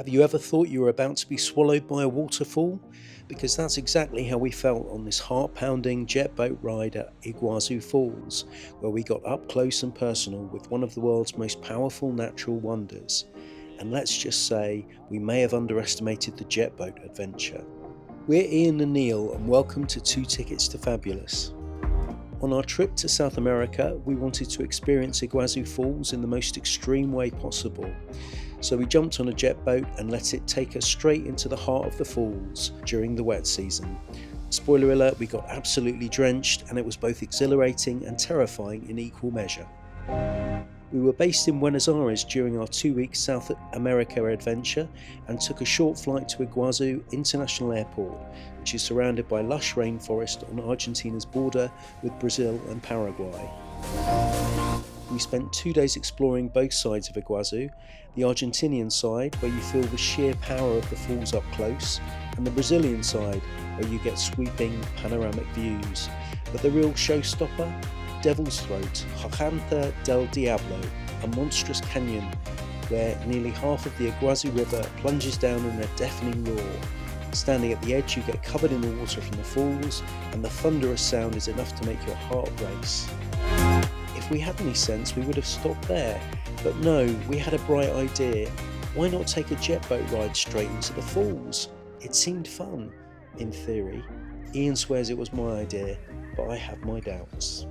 Have you ever thought you were about to be swallowed by a waterfall? Because that's exactly how we felt on this heart-pounding jet boat ride at Iguazu Falls, where we got up close and personal with one of the world's most powerful natural wonders. And let's just say, we may have underestimated the jet boat adventure. We're Ian and Neil, and welcome to 2 Tickets to Fabulous. On our trip to South America, we wanted to experience Iguazu Falls in the most extreme way possible. So we jumped on a jet boat and let it take us straight into the heart of the falls during the wet season. Spoiler alert, we got absolutely drenched, and it was both exhilarating and terrifying in equal measure. We were based in Buenos Aires during our 2-week South America adventure and took a short flight to Iguazu International Airport, which is surrounded by lush rainforest on Argentina's border with Brazil and Paraguay. We spent 2 days exploring both sides of Iguazu, the Argentinian side where you feel the sheer power of the falls up close, and the Brazilian side where you get sweeping panoramic views. But the real showstopper? Devil's Throat, Garganta del Diablo, a monstrous canyon where nearly half of the Iguazu River plunges down in a deafening roar. Standing at the edge, you get covered in the water from the falls, and the thunderous sound is enough to make your heart race. If we had any sense, we would have stopped there, but no, we had a bright idea. Why not take a jet boat ride straight into the falls? It seemed fun, in theory. Ian swears it was my idea, but I have my doubts.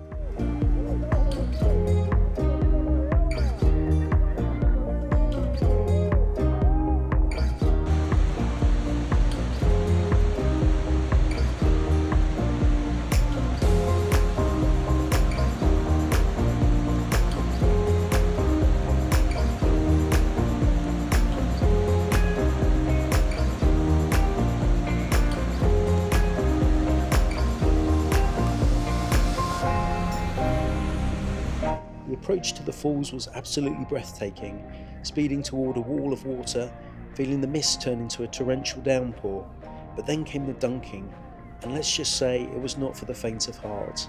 The approach to the falls was absolutely breathtaking, speeding toward a wall of water, feeling the mist turn into a torrential downpour. But then came the dunking, and let's just say it was not for the faint of heart.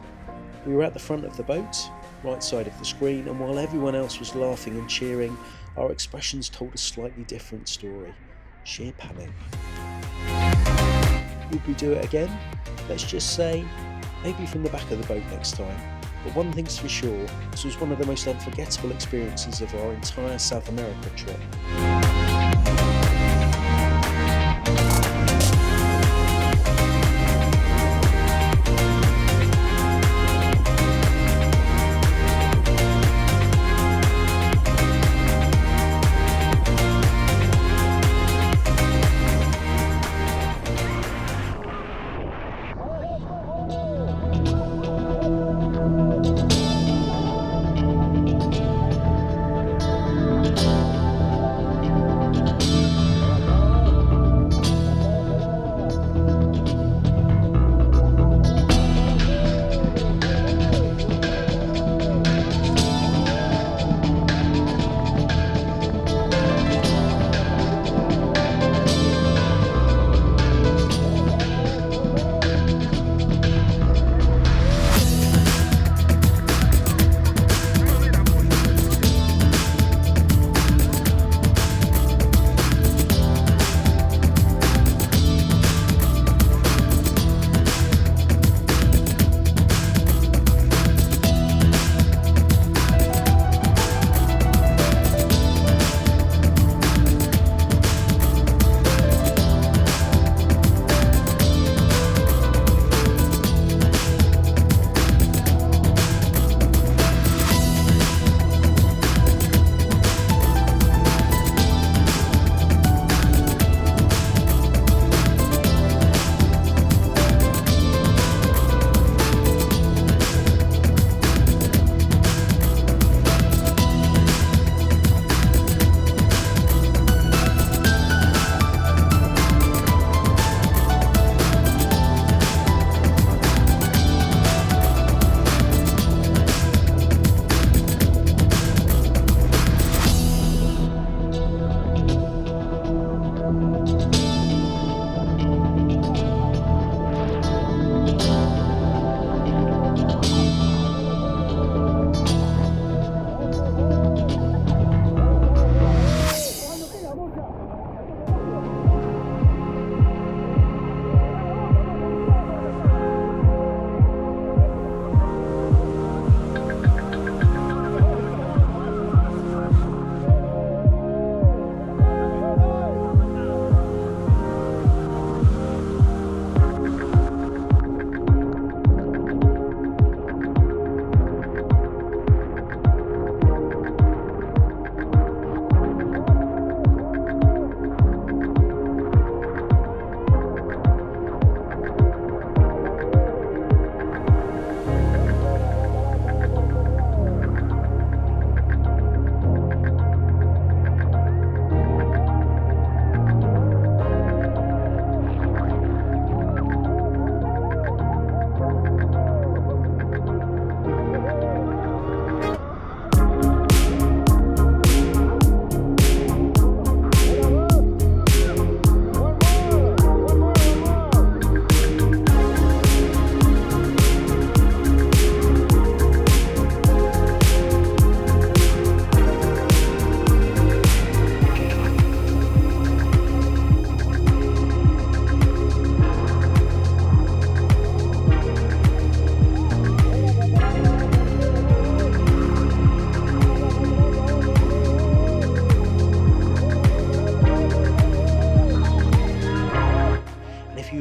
We were at the front of the boat, right side of the screen, and while everyone else was laughing and cheering, our expressions told a slightly different story. Sheer panic. Would we do it again? Let's just say, maybe from the back of the boat next time. But one thing's for sure, this was one of the most unforgettable experiences of our entire South America trip.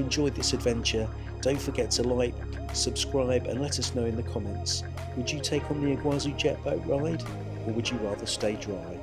you enjoyed this adventure, don't forget to like, subscribe and let us know in the comments. Would you take on the Iguazu jet boat ride, or would you rather stay dry?